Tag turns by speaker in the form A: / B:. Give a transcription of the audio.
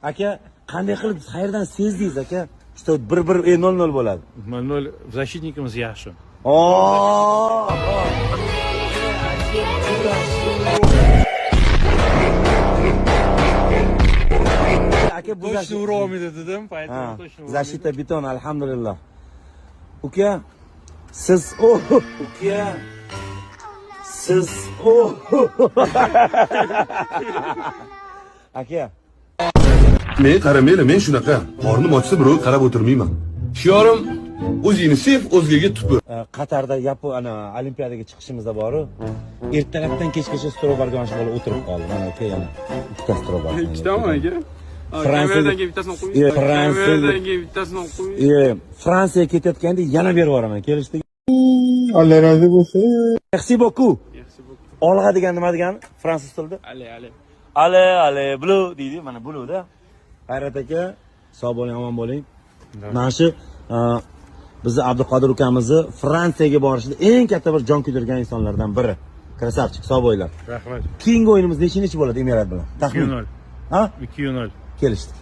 A: Aka, qanday qilib qayerdan sezdingiz aka? Что 1-1-0 bo'ladi.
B: 0-0 защитникimiz yaxshi.
A: Aka, bu
B: Точно уровень dedim, поэтому точно.
A: Защита beton, alhamdulillah. Uka, siz uka. Siz aka.
C: Men qaramaylar, men shunaqa. Qornim ochsa birov qarab o'tirmayman. Shiorim o'zingni sev, o'zgaga tupur.
A: Qatarda ana olimpiadaga chiqishimizda boru. Ertalabdan kechgacha strobarga mana shu bola o'tirib qoldi. Mana aka yana ikkita strobar.
D: Ikkitami aka?
A: Fransiyadan
D: bittasini qo'ying. Fransiyadan bittasini qo'ying.
A: Fransiyaga ketayotganda yana berib yuboraman. Kelishdik.
E: Allah razı bo'lsin.
A: Merci beaucoup. Olg'a degan nima degani? Fransuz tilida? Ale, blue deydi. Mana blue'da. Xayrat aka, sog' bo'ling, omon bo'ling. Mana shu bizni Abduqodir ukamizni Fransiyaga borishda eng katta bir jon kuydirgan insonlardan biri. Krasavchik, sog' bo'linglar.
B: Rahmat.
A: Keyingi o'yinimiz necha bo'ladi Emirat bilan?
B: 2-0.
A: Ha?
B: 2-0.
A: Kelishdik.